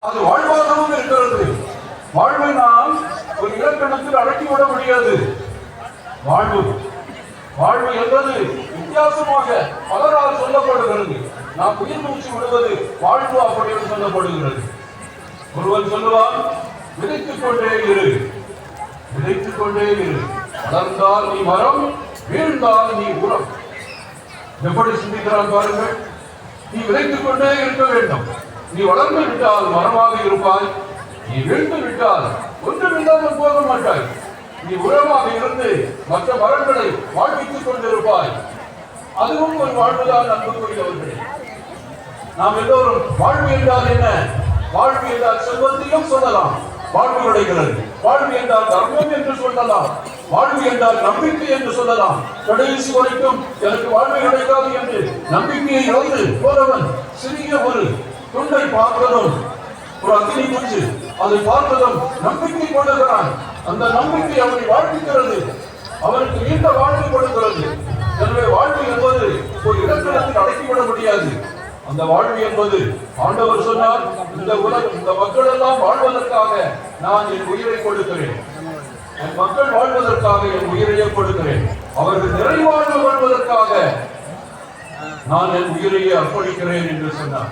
அது வாழ்வாகவும் இருக்கிறது. வாழ்வை நாம் ஒரு இலக்கணத்தில் அடக்கிவிட முடியாது. வாழ்வு வாழ்வு என்பது வித்தியாசமாக பலரால் சொல்லப்படுகிறது. நாம் உயிர் மூச்சு விடுவது வாழ்வு அப்படின்னு சொல்லப்படுகிறது. ஒருவன் சொல்லுவான், விதைத்துக் கொண்டே இரு, விதைத்துக் கொண்டே இரு, வளர்ந்தால் நீ மரம், வீழ்ந்தால் நீ உரம். எப்படி சிந்திக்கிறான் பாருங்கள். நீ விதைத்துக் கொண்டே இருக்க வேண்டும். நீ வளர்ந்து விட்டால் மரமாக இருப்பாய், நீ வீழ்ந்து விட்டால் ஒன்றுமில்லாமல் போக மாட்டாய். நீ உரமாக இருந்து மற்ற மரங்களை வாழ்வித்துக் கொண்டிருப்பாய். அதுவும் ஒரு வாழ்வுதான் அன்புக்குரியவர்களே. நாம் எல்லோரும் வாழ்வு என்றால் என்ன? வாழ்வு என்றால் செல்வத்தையும் சொல்லலாம், வாழ்வு கிடைக்கிறது. வாழ்வு என்றால் தர்மம் என்று சொல்லலாம், வாழ்வு என்றால் நம்பிக்கை என்று சொல்லலாம். கடைசி வரைக்கும் எனக்கு வாழ்வு கிடைக்காது என்று நம்பிக்கையை இழந்து போறவன் சிறிய ஒரு துண்டை பார்த்ததும், ஒரு அக்னி குஞ்சு அதை பார்த்ததும் நம்பிக்கை கொள்ளுகிறான். அந்த நம்பிக்கை அவனை வாழ்விக்கிறது, அவனுக்கு நீண்ட வாழ்வு கொடுக்கிறது. எனவே வாழ்வு என்பது ஒரு இலக்கணத்தில் அடக்கிவிட முடியாது. அந்த வாழ்வு என்பது ஆண்டவர் சொன்னார், இந்த உலகம் இந்த மக்கள் எல்லாம் வாழ்வதற்காக நான் என் உயிரை கொடுக்கிறேன், என் மக்கள் வாழ்வதற்காக என் உயிரையே கொடுக்கிறேன், அவர்கள் நிறைவாழ்வு வாழ்வதற்காக நான் என் உயிரையே அர்ப்பணிக்கிறேன் என்று சொன்னார்.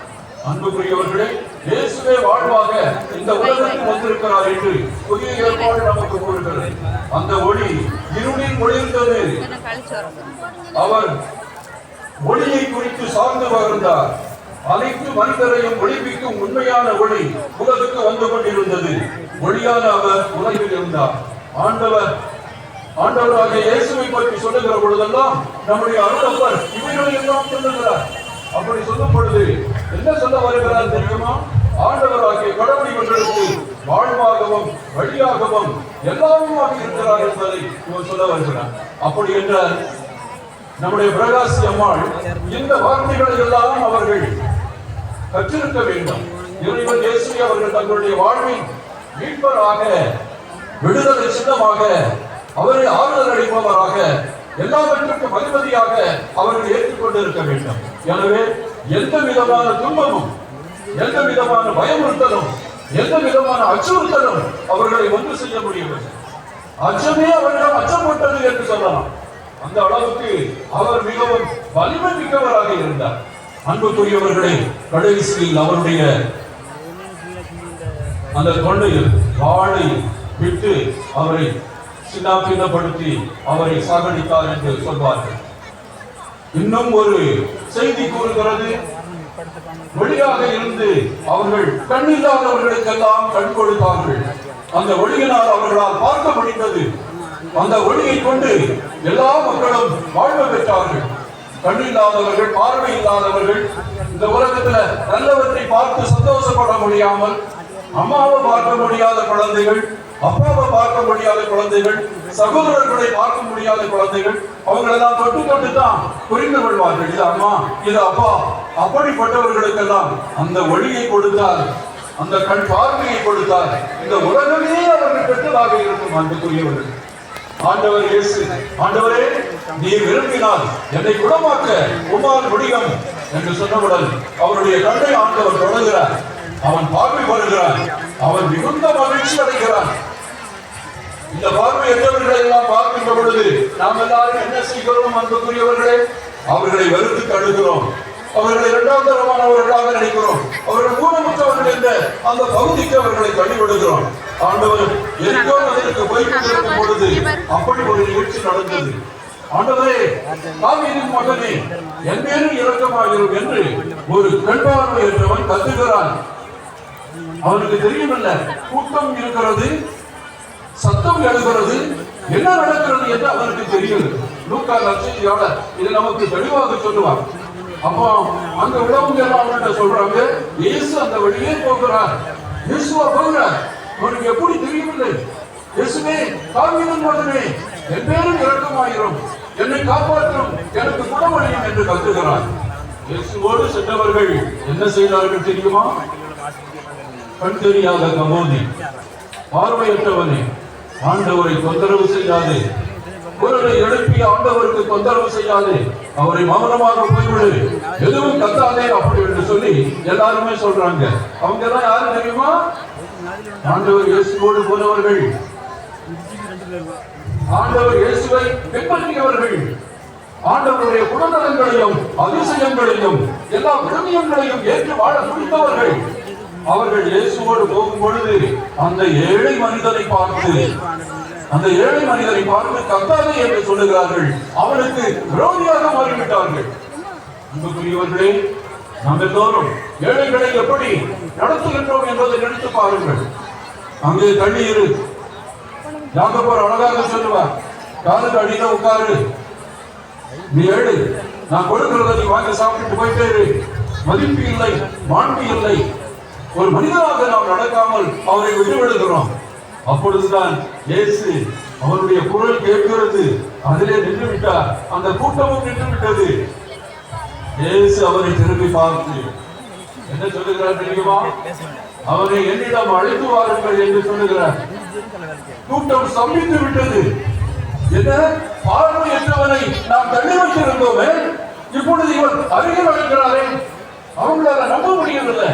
அன்புக்குரியவர்களே, இயேசுவே வாழ்வாக இந்த உலகத்தில் வந்திருக்கிறார் என்று புதிய ஏற்பாடு நமக்கு கூறுகிறது. அந்த ஒளி இருளில் ஒளிர்ந்தது. அவர் ஒளியை குறித்து சார்ந்து வாழ்ந்தார். அனைத்து மனிதரையும் ஒளிப்பிக்கும் உண்மையான ஒளி உலகுக்கு வந்து கொண்டிருந்தது. ஒளியான அவர் உலகில் இருந்தார். ஆண்டவராகிய இயேசுவை பற்றி சொல்லுகிற பொழுதெல்லாம் நம்முடைய அருளப்பர் இவைகளை எல்லாம் சொல்லுகிறார். அப்படி சொல்லும் பொழுது என்ன சொல்ல வருகிறார் தெரியுமா? ஆண்டவராகிய கடவுளை கொண்டிருக்கு வாழ்வாகவும் வழியாகவும் எல்லாமுமாக இருக்கிறார் என்பதை இவர் சொல்ல வருகிறார். அப்படி என்றால் நம்முடைய பிரகாசி அம்மாள் இந்த வார்த்தைகளை எல்லாம் அவர்கள் கற்றிருக்க வேண்டும். இறைவன் இயேசுவை அவர்கள் தங்களுடைய வாழ்வின் மீட்பராக, விடுதலை சின்னமாக, அவரை ஆறுதல் அளிப்பவராக, எல்லாவற்றுக்கும் அதிபதியாக அவர்கள் ஏற்றுக்கொண்டிருக்க வேண்டும். எனவே எந்த விதமான துன்பமும், எந்த விதமான பயமுறுத்தலும், எந்த விதமான அச்சுறுத்தலும் அவர்களை ஒன்று செய்ய முடியவில்லை. அச்சமே அவரிடம் அச்சப்பட்டது என்று சொல்லலாம். அந்த அளவுக்கு அவர் மிகவும் வலிமை மிக்கவராக இருந்தார். அன்புக்குரியவர்களே, கடைசியில் அவருடைய அந்த தொண்டையில் வாளை விட்டு அவரை சின்னாபின்னப்படுத்தி அவரை சாகடித்தார் என்று சொல்வார்கள். இன்னும் ஒரு செய்தி கூறுகிறது, ஒளியாக இருந்து அவர்கள் கண்ணில்லாதவர்களுக்கெல்லாம் கண் கொடுத்தார்கள். அந்த ஒளியினால் அவர்களால் பார்க்க முடிந்தது. அந்த ஒளியை கொண்டு எல்லா மக்களும் வாழ்வு பெற்றார்கள். கண்ணில்லாதவர்கள், பார்வை இல்லாதவர்கள், இந்த உலகத்துல நல்லவற்றை பார்த்து சந்தோஷப்பட முடியாமல், அம்மாவை பார்க்க முடியாத குழந்தைகள், அப்பாவை பார்க்க முடியாத குழந்தைகள், சகோதரர்களை பார்க்க முடியாத குழந்தைகள், அவங்களெல்லாம் தொட்டு தொட்டு தான் புரிந்து கொள்வார்கள். இது அம்மா, இது அப்பா. அப்படிப்பட்டவர்களுக்கெல்லாம் அந்த ஒளியை கொடுத்தார், அந்த கண் பார்வையை கொடுத்தார். இந்த உலகமே அவர்கள் பெற்றதாக இருக்கும். அன்புக்குரியவர்கள், ஆண்டவர் இயேசு, ஆண்டவரே நீ விரும்பினால் என்னை குணமாக்க உம்மால் முடியும் என்று சொன்னவுடன் அவருடைய கண்ணை ஆண்டவர் தொடர்கிறார். அவன் பார்வை வருகிறான். அவன் மிகுந்த மகிழ்ச்சி அடைகிறான். இந்த பார்வை எற்றவர்களை எல்லாம் பார்க்கின்ற பொழுது நாம் எல்லாரும் என்ன செய்கிறோம் அன்புக்குரியவர்களே? அவர்களை வெறுத்து தடுக்கிறோம், அவர்களை இரண்டாம் தரமானவர்களாக நினைக்கிறோம், அவர்கள் ஊனமுற்றவர்கள் என்ற அந்த பகுதிக்கு அவர்களை தள்ளிவிடுகிறோம். ஆண்டவர் எரிகோ நகருக்கு போய் கொண்டிருக்கும் பொழுது அப்படி ஒரு நிகழ்ச்சி நடந்தது. ஆண்டவரே, தாவீதின் மகனே, என் மேலும் இரக்கமாயிரும் என்று ஒரு கண்பார்வையற்றவன் கத்துகிறான். அவனுக்கு தெரியவில்லை, கூட்டம் இருக்கிறது, சத்தம் எழுகிறது, என்ன நடக்கிறது என்று அவனுக்கு தெரியும். லூக்கா நற்செய்தியாளர் இது நமக்கு தெளிவாக சொல்லுவார். அப்போ அங்க உள்ளவங்க எல்லாம் சொல்றாங்க, இயேசு அந்த வழியே போகிறார், இயேசுவா போகிறார். அவனுக்கு எப்படி தெரியவில்லை. இயேசுவே, தாவீதின் மகனே, என் பேரும் இரக்கமாயிரும், என்னை காப்பாற்றும், எனக்கு குணமளியும் என்று கத்துகிறார். இயேசுவோடு சென்றவர்கள் என்ன செய்தார்கள் தெரியுமா? கண் தெரியாத கமோதி, பார்வையற்றவனே, ஆண்டவரை தொந்தரவு செய்யாது, குரலை எழுப்பி ஆண்டவருக்கு தொந்தரவு செய்யாதே, அவரை மௌனமாக போய்விடு, எதுவும் கத்தாதே அப்படி என்று சொல்லி எல்லாருமே சொல்றாங்க. அவங்க எல்லாம் யாரு தெரியுமா? ஆண்டவர் இயேசுவோடு போனவர்கள், ஆண்டவர் இயேசுவை பின்பற்றியவர்கள், ஆண்டவருடைய குணநலங்களையும் அதிசயங்களையும் எல்லா விழுமியங்களையும் ஏற்று வாழ துடித்தவர்கள். அவர்கள் இயேசுவோடு போகும் பொழுது அந்த ஏழை மனிதனை பார்த்து கத்தாதே என்று சொல்லுகிறார்கள். அவனுக்கு விரோதியாக மாறிவிட்டார்கள். அன்புக்குரியவர்களே, நாம் எல்லோரும் ஏழைகளை எப்படி நடத்துகின்றோம் என்பதை நினைத்து பாருங்கள். அங்கே தண்ணீர் யாக்கோபு அழகாக சொல்லுவார், காலுக்கு அடியில உட்காரு, நீ ஏழை, நான் கொடுக்கிறத நீ வாங்கி சாப்பிட்டு போயிட்டே இரு, மதிப்பு இல்லை, மாண்பு இல்லை. ஒரு மனிதனாக நாம் நடக்காமல் அவரை விட்டுவிடுகிறோம். அப்பொழுதுதான் இயேசு அவருடைய குரல் கேட்கிறது, அதிலே நின்று விட்டார், அந்த கூட்டமும் நின்று விட்டது. இயேசு அவரை திரும்பி பார்த்து என்ன சொல்லுகிறார் தெரியுமா? அவரை என்னிடம் அழைத்து வாருங்கள் என்று சொல்லுகிறார். கூட்டம் சம்பித்து விட்டது. என்ன பார்வையற்றவனை நாம் தள்ளி வைத்திருந்தோமே, இப்பொழுது இவர் அருகில் அழைக்கிறாரே, அவங்களால நம்ப முடியவில்லை.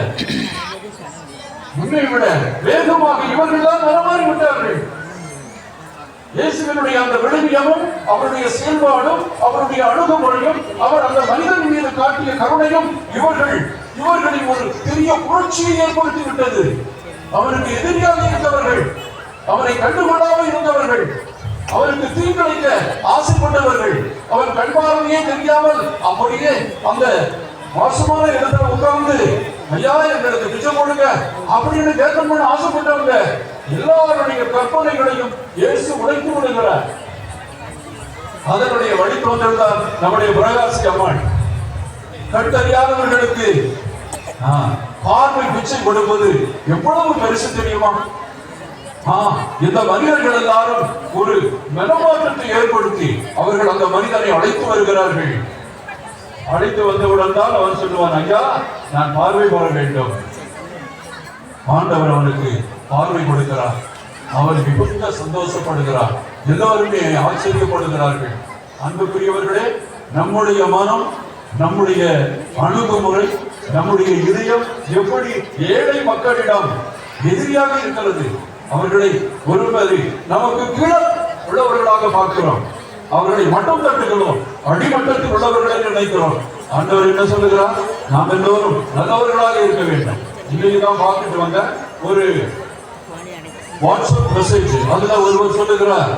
முன்னை விட வேகமாக இவர்கள் தான் வரமாறி விட்டார்கள். இயேசுவினுடைய அந்த விழுமியமும் அவருடைய செயல்பாடும் அவருடைய அணுகுமுறையும் அவர் அந்த மனிதன் மீது காட்டிய கருணையும் இவர்களின் ஒரு பெரிய புரட்சியை ஏற்படுத்தி விட்டது. அவருக்கு எதிரியாக இருந்தவர்கள், அவரை கண்டுகொள்ளாமல் இருந்தவர்கள், அவருக்கு தீங்கிழைக்க ஆசைப்பட்டவர்கள், அவர் கண்பார்வையே தெரியாமல் அப்படியே அந்த மோசமான இடத்துல உட்கார்ந்து ஐயா எங்களுக்கு நிஜம் கொடுங்க அப்படின்னு கேட்கணும்னு ஆசைப்பட்டவங்க எல்லாருடைய கற்பனைகளையும் இயேசு உடைத்து விடுகிறார். அதனுடைய வழித்தோன்றல் தான் நம்முடைய பிரகாசி அம்மாள். கட்டறியாதவர்களுக்கு பார்வை பிச்சை கொடுப்பது எவ்வளவு பெருசு தெரியுமா? இந்த மனிதர்கள் எல்லாரும் ஒரு மனமாற்றத்தை ஏற்படுத்தி அவர்கள் அந்த மனிதனை அழைத்து வருகிறார்கள். அழைத்து வந்தவுடன் தான் அவன் சொல்லுவான், ஐயா நான் பார்வை பெற வேண்டும். ஆண்டவர் அவனுக்கு பார்வை கொடுக்கிறார். அவன் மிகுந்த சந்தோஷப்படுகிறார். எல்லோருமே ஆச்சரியப்படுகிறார்கள். அன்புக்குரியவர்களே, நம்முடைய மனம், நம்முடைய அணுகுமுறை, நம்முடைய இதயம் எப்படி ஏழை மக்களிடம் எதிரியாக இருக்கிறது. அவர்களை ஒருவரை நமக்கு கீழே உள்ளவர்களாக பார்க்கிறோம், அவர்களை மட்டம் தட்டுகிறோம், அடிமட்டத்தில் உள்ளவர்களை நினைக்கிறோம். ஆண்டவர் என்ன சொல்லுகிறார்? நாம் எல்லோரும் நல்லவர்களாக இருக்க வேண்டும். இன்னைக்குதான் பார்த்துட்டு வந்த ஒரு வாட்ஸ்அப் மெசேஜ், அதுல ஒருவர் சொல்லுகிறார்,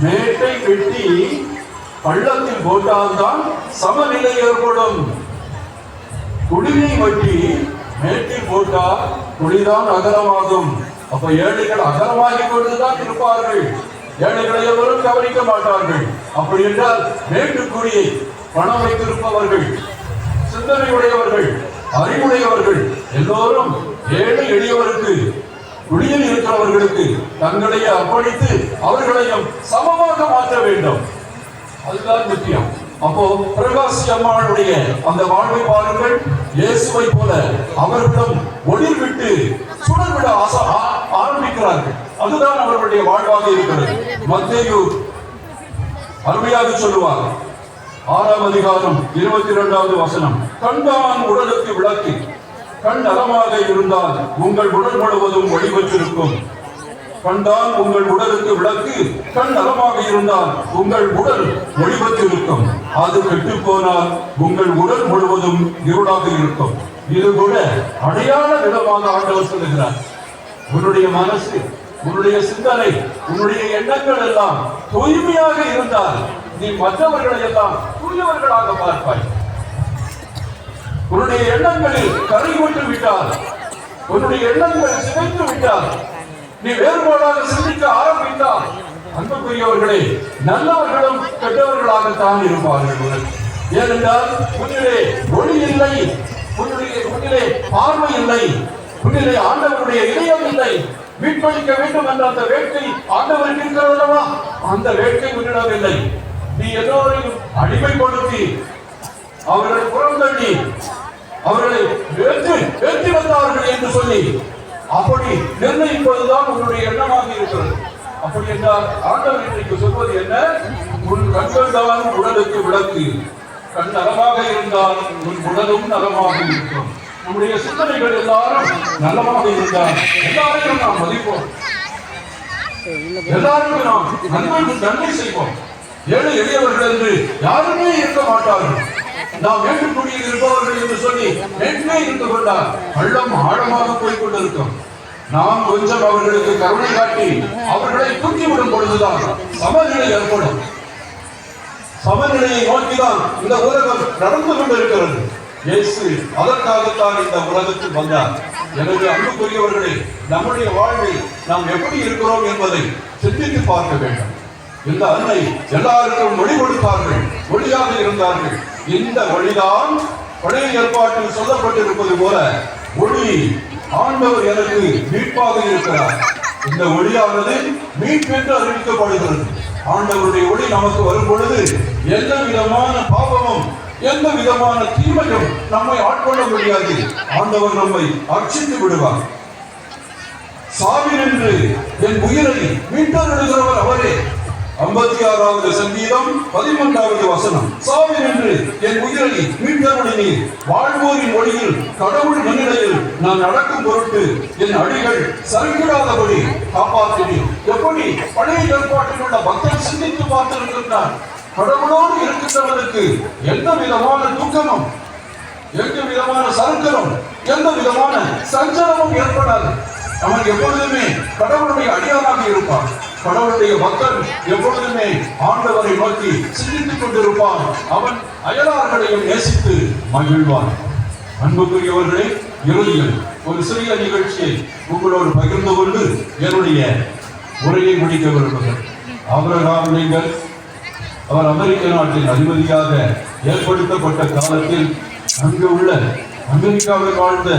மேட்டை வெட்டி பள்ளத்தில் போட்டால்தான் சமநிலை ஏற்படும், குடியை வெட்டி மேட்டில் போட்டால் குடிதான் அகலமாகும். அப்ப ஏழைகள் அகலமாகி கொண்டுதான் இருப்பார்கள், ஏழைகளை எவரும் கவனிக்க மாட்டார்கள். அப்படி என்றால் மேட்டுக்குடியை பணம் வைத்திருப்பவர்கள், சிந்தனை உடையவர்கள், அறிவுடையவர்கள் எல்லோரும் ஏழை எளியவருக்கு, குடியில் இருக்கிறவர்களுக்கு தங்களையே அர்ப்பணித்து அவர்களையும் சமமாக மாற்ற வேண்டும். அதுதான் முக்கியம். அப்போ பிரகாசி அம்மாளுடைய அந்த வாழ்வை பாருங்கள். இயேசுவை போல அவர்களும் ஒளிர் விட்டு சுடர் விட ஆரம்பிக்கிறார்கள். அதுதான் அவர்களுடைய வாழ்வாக இருக்கிறது. மத்தேயு அருமையாக சொல்லுவார், 6ஆம் அதிகாரம் 22வது வசனம், கண்தான் உடலுக்கு விளக்கு, கண் நலமாக இருந்தால் உங்கள் உடல் முழுவதும் ஒளி பெற்றிருக்கும். கண்தான் உங்கள் உடலுக்கு விளக்கு, கண் நலமாக இருந்தால் உங்கள் உடல் ஒளி பெற்றிருக்கும். அது கெட்டு போனால் உங்கள் உடல் முழுவதும் இருளாக இருக்கும். இது கூட அடையாள விதமாக ஆண்டவர் சொல்லுகிறார். உன்னுடைய மனசு, உன்னுடைய சிந்தனை, உன்னுடைய எண்ணங்கள் எல்லாம் தூய்மையாக இருந்தால் நீ மற்றவர்களை எல்லாம் தூயவர்களாக பார்ப்பாய். உன்னுடைய எண்ணங்களில் கரை கொண்டு விட்டால், உன்னுடைய எண்ணங்கள் சிதைத்து விட்டால், நீ வேறுபாடாக சிந்திக்க ஆரம்பித்தால், அன்புக்குரியவர்களே, நல்லவர்களும் கெட்டவர்களாகத்தான் இருப்பார்கள். ஏனென்றால் உன்னிலே ஒளி இல்லை, உன்னிலே பார்வை இல்லை, உன்னிலே ஆண்டவருடைய இதயம் இல்லை. மீட்பளிக்க வேண்டும் என்ற அந்த வேட்கை ஆண்டவருக்கு இருக்கிறதல்லவா, அந்த வேட்கை உன்னிடம் இல்லை. நீ எல்லோரையும் அடிமைப்படுத்தி அவர்களை புறந்தள்ளி அவர்களை வேற்றி வந்தார்கள் என்று சொல்லி அப்படி நிர்ணயிப்பதுதான் உன்னுடைய எண்ணமாக இருக்கிறது. அப்படி என்றால் ஆண்டவர் இன்றைக்கு சொல்வது என்ன? உன் கண்கள் தான் உடலுக்கு விளக்கு. கண் நலமாக இருந்தால் உன் உடலும் நலமாக இருக்கும். நம்முடைய சிந்தனைகள் எல்லாரும் நலமாக இருந்தால் எல்லாரையும் நாம் மதிப்போம், எல்லாருக்கும் நாம் நன்மை செய்வோம். ஏழை எளியவர்கள் என்று யாருமே இருக்க மாட்டார்கள். நாம் மேட்டுக்குடியில் இருப்பவர்கள் என்று சொல்லி மேட்டுமே இருந்து கொண்டால் பள்ளம் ஆழமாக போய்கொண்டிருக்கும். நாம் கொஞ்சம் அவர்களுக்கு கருணை காட்டி அவர்களை தூக்கிவிடும் பொழுதுதான் சமநிலை ஏற்படும். சமநிலையை நோக்கிதான் இந்த உலகம் நடந்து கொண்டிருக்கிறது. இயேசு அதற்காகத்தான் இந்த உலகத்தில் வந்தார். எனவே அன்புக்குரியவர்களே, நம்முடைய வாழ்வில் நாம் எப்படி இருக்கிறோம் என்பதை சிந்தித்து பார்க்க வேண்டும். இந்த அன்னை எல்லாருக்கும் ஒளி கொடுத்தார்கள், ஒளியாக இருந்தார்கள். இந்த ஒளிதான் பழைய ஏற்பாட்டில் சொல்லப்பட்டிருப்பது போல ஒளி ஆண்டவர் எனக்கு மீட்பாக இருக்கிறார். இந்த ஒளியானது மீட்பென்று அறிவிக்கப்படுகிறது. ஆண்டவருடைய ஒளி நமக்கு வரும் பொழுது எந்த விதமான பாவமும் எந்த விதமான தீமையும் நம்மை ஆட்கொள்ள முடியாது. ஆண்டவர் நம்மை அர்ச்சித்து விடுவார். சாவினின்று என் உயிரை மீட்டெழுகிறவர் அவரே. 56வது சங்கீதம் 11வது வசனம். சாவினின்று என் உயிரை மீட்டருளினீர். வாழ்வோரின் ஒளியில் கடவுள் முன்னிலையில் நான் நடக்கும் பொருட்டு என் அடிகள் சரிகிடாதபடி காப்பாற்றினீர். எப்படி பழைய ஏற்பாட்டில் உள்ள பக்தன் சிந்தித்து பார்த்திருக்கின்றார். கடவுளோடு இருக்கின்றவனுக்கு எந்த விதமான துக்கமும், எந்த விதமான சறுக்கலும், எந்த விதமான சஞ்சலமும் ஏற்படாது. அவன் எப்பொழுதுமே கடவுளுடைய அடியானாக இருப்பான். கடவுளுடைய பக்தன் எப்பொழுதுமே ஆண்டவரை நோக்கி சிந்தித்துக் கொண்டிருப்பான். அவன் அயலார்களையும் நேசித்து மகிழ்வான். அன்புக்குரியவர்களே, இறுதியில் ஒரு சிறிய நிகழ்ச்சியை உங்களோடு பகிர்ந்து கொண்டு என்னுடைய உரையை முடிக்க விரும்புகிறேன். ஆபிரகாம் லிங்கன் அவர் அமெரிக்க நாட்டின் அதிபதியாக ஏற்படுத்தப்பட்ட காலத்தில் அங்கு உள்ள அமெரிக்காவில் வாழ்ந்த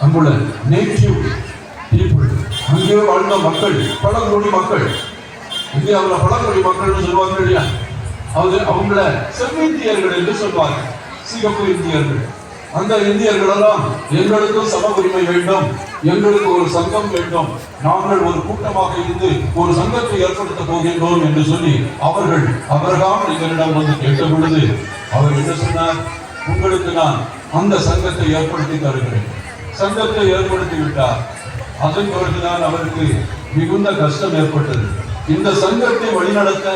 அங்குள்ள நேட்டிவ் பீப்புள், அங்கே வாழ்ந்த மக்கள், பழங்குடி மக்கள், இந்தியாவில் பழங்குடி மக்கள் சொல்லுவாங்க இல்லையா, அவங்கள செவ்விந்தியர்கள் என்று சொல்வார்கள். சிகப்பு இந்தியர்கள். அந்த இந்தியர்கள் எல்லாம் எங்களுக்கும் சம உரிமை வேண்டும், எங்களுக்கு ஒரு சங்கம் வேண்டும், நாங்கள் ஒரு கூட்டமாக இருந்து ஒரு சங்கத்தை ஏற்படுத்த போகின்றோம் என்று சொல்லி அவர்கள் ஆபிரகாம் லிங்கனிடம் வந்து கேட்ட பொழுது அவர் என்ன சொன்னார்? உங்களுக்கு நான் அந்த சங்கத்தை ஏற்படுத்தி தருகிறேன். சங்கத்தை ஏற்படுத்தி விட்டார். அதன் பிறகுதான் அவருக்கு மிகுந்த கஷ்டம் ஏற்பட்டது. இந்த சங்கத்தை வழிநடத்த,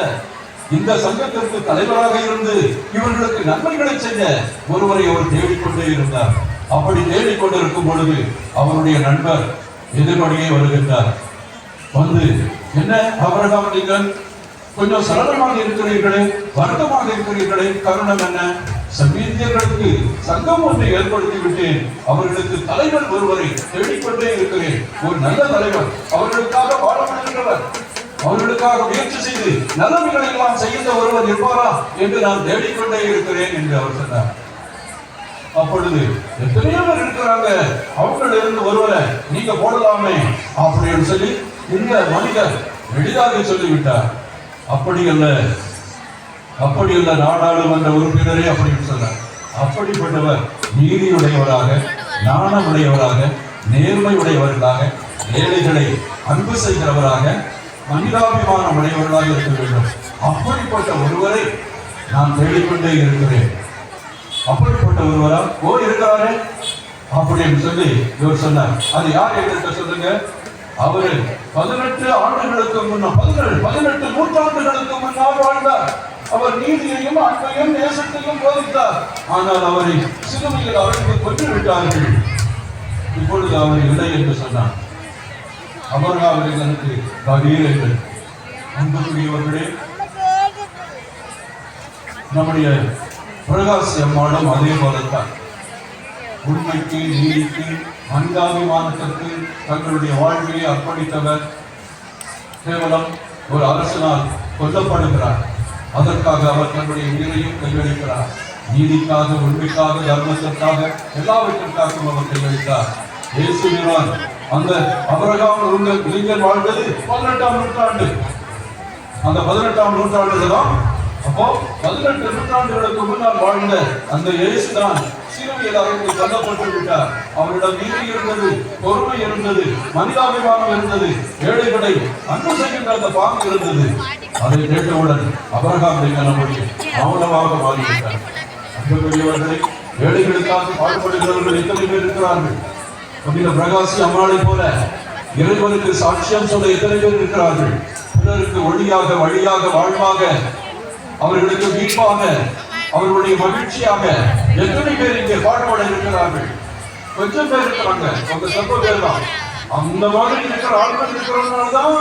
இந்த சங்கத்திற்கு தலைவராக இருந்து இவர்களுக்கு நன்மைகளை செய்ய ஒருவரை அவர் தேடிக்கொண்டே இருந்தார். அப்படி தேடிக்கொண்டிருக்கும் பொழுது அவருடைய நண்பர் எதிர்படியே வருகின்றார். வந்து, என்ன ஆபிரகாம் லிங்கன், கொஞ்சம் சரளமாக இருக்கிறீர்களே, வருத்தமாக இருக்கிறீர்களே, காரணம் என்ன? செவ்விந்தியர்களுக்கு சங்கம் ஒன்றை ஏற்படுத்தி விட்டேன், அவர்களுக்கு தலைவர் ஒருவரை தேடிக்கொண்டே இருக்கிறேன். ஒரு நல்ல தலைவர், அவர்களுக்காக பாடுபடுகின்றவர், அவர்களுக்காக முயற்சி செய்து நல்லவைகளை எல்லாம் செய்த ஒருவர் இருப்பாரா என்று நான் தேடிக்கொண்டே இருக்கிறேன் என்று அவர் சொன்னார். அப்பொழுது எத்தனையோ பேர் இருக்கிறாங்க, அவங்களிருந்து ஒருவரை நீங்க போடலாமே அப்படின்னு சொல்லி இந்த மனிதர் எளிதாக சொல்லிவிட்டார். அப்படி அல்ல நாடாளுமன்ற உறுப்பினரே அப்படின்னு சொன்னார். அப்படிப்பட்டவர் நீதியுடையவராக, ஞானமுடையவராக, நேர்மை உடையவர்களாக, ஏழைகளை அன்பு செய்கிறவராக, மனிதாபிமானம் உடையவர்களாக இருக்க வேண்டும். அப்படிப்பட்ட ஒருவரை நான் தேடிக்கொண்டே இருக்கிறேன். அப்படிப்பட்ட ஒருவரா இருக்கிறாரு அப்படின்னு சொல்லி இவர் சொன்னார். அது யார் என்று சொல்லுங்க. அவரு 18 ஆண்டுகளுக்கு முன்னால், 18 நூற்றாண்டுகளுக்கு முன்னால் வாழ்ந்தார். அவர் நீதியையும் அன்பையும் நேசத்தையும் போதித்தார். ஆனால் அவரை சிலுவையில் அவருக்கு கொன்று விட்டார்கள். இப்பொழுது அவர் இல்லை என்று சொன்னார். ஆபிரகாம் லிங்கனுக்கு பகீர் என்று. அன்புக்குரியவர்களே, நம்முடைய பிரகாசி அம்மாளும் அதே போலத்தான் உண்மைக்கு, நீதிக்கு, மனிதாபிமானத்திற்கு தங்களுடைய வாழ்க்கையை அர்ப்பணித்தவர். கேவலம் ஒரு அரசனால் கொல்லப்படுகிறார். அதற்காக அவர் தன்னுடைய உயிரையும் கையளிக்கிறார். நீதிக்காக, உண்மைக்காக, தர்மத்திற்காக, எல்லாவற்றிற்காகவும் அவர் கையளித்தார். இயேசுவினால் அந்த ஆபிரகாம் லிங்கன் வாழ்ந்தது 18ஆம் நூற்றாண்டு. அந்த 18ஆம் நூற்றாண்டுல தான் அப்போ 18 நூற்றாண்டுகளுக்கு முன்னால் வாழ்ந்த அந்த இயேசுதான் சிலுவையில் அறைந்து கொல்லப்பட்டு விட்டார். அவரிடம் நீதி இருந்தது, பொறுமை இருந்தது, மனிதாபிமானம் இருந்தது, ஏழைகளை அன்பு செய்கின்ற அந்த பாங்கு இருந்தது. அதை கேட்டவுடன் அபிரகாம் நம்முடைய மௌனமாக மாறிவிட்டார். அன்புக்குரியவர்களை, ஏழைகளுக்காக பாடுபடுகிறவர்கள் எத்தனை பேர் இருக்கிறார்கள்? புனித பிரகாசி அம்மாளை போல இறைவனுக்கு சாட்சியம் சொல்ல எத்தனை பேர் இருக்கிறார்கள்? பிறருக்கு ஒளியாக, வழியாக, வாழ்வாக, அவர்களுக்கு மீட்பாக, அவர்களுடைய மகிழ்ச்சியாக எத்தனை பேர் இங்கே பாடுபட இருக்கிறார்கள்? கொஞ்சம் பேர் இருக்கிறாங்க, உங்க சொற்ப பேர் தான். அந்த மாதிரி இருக்கிற ஆட்கள் இருக்கிறதுனால்தான்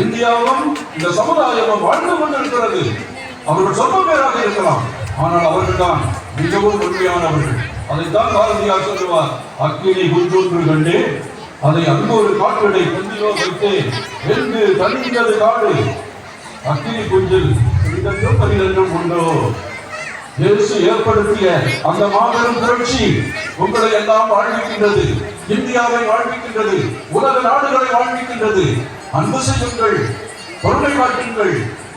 இந்தியாவும் இந்த சமுதாயமும் வாழ்ந்து கொண்டிருக்கிறது. அவர்கள் சொற்ப பேராக இருக்கலாம், ஆனால் அவர்கள் தான் மிகவும் உண்மையானவர்கள். அதைத்தான் பாரதியார் சொல்லுவார், அக்கினி குஞ்சொன்று கண்டு அதை அன்பொரு காற்றடை குஞ்சிலோ வைத்து வெந்து தனிந்தது காடு. அக்கினி குஞ்சில் சிறிதென்றும் பரிதென்றும் உண்டோ. இயேசு ஏற்படுத்திய அந்த மாபெரும் புரட்சி உங்களை எல்லாம் வாழ்விக்கின்றது, இந்தியாவை வாழ்விக்கின்றது, உலக நாடுகளை வாழ்விக்கின்றது. அன்பு செய்யுங்கள், பொறுமை காட்டுங்கள்,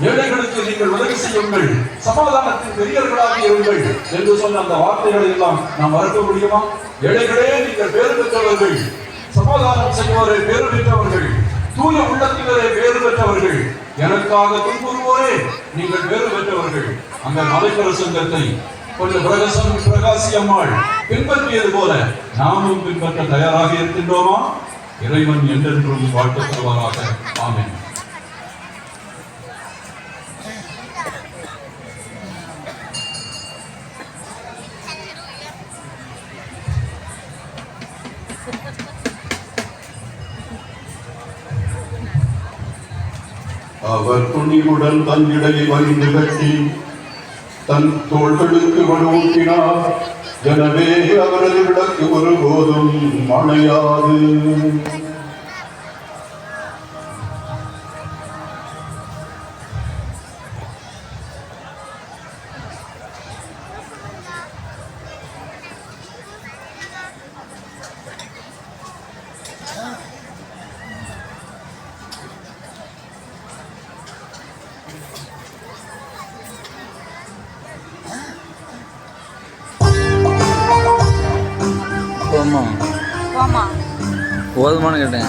ஏழைகளுக்கு நீங்கள் உதவி செய்யுங்கள், சமாதானத்தின் பெரியவர்களாக இருங்கள் என்று சொன்ன அந்த வார்த்தைகளை எல்லாம் நாம் மறக்க முடியுமா? ஏழைகளே நீங்கள் பேறு பெற்றவர்கள், சமாதானம் செய்வோரே பேறு பெற்றவர்கள், தூய உள்ளத்தினரே பேறு பெற்றவர்கள், எனக்காக துன்புறுவோரே நீங்கள் பேறு பெற்றவர்கள். அந்த மலைக்கர சங்கத்தை கொஞ்சம் பிரகாசி அம்மாள் பின்பற்றியது போல நாமும் பின்பற்ற தயாராக இருக்கின்றோமா? இறைவன் என்றென்றும் வாழ்த்து தருவாராக. ஆமென். அவர் துணிவுடன் தன் இடையை வலிந்து கட்டி தன் தோள்களுக்கு வலுவூட்டினார். எனவே அவரது விளக்கு ஒருபோதும் அணையாது. போதுமான்னு கேட்டேன்.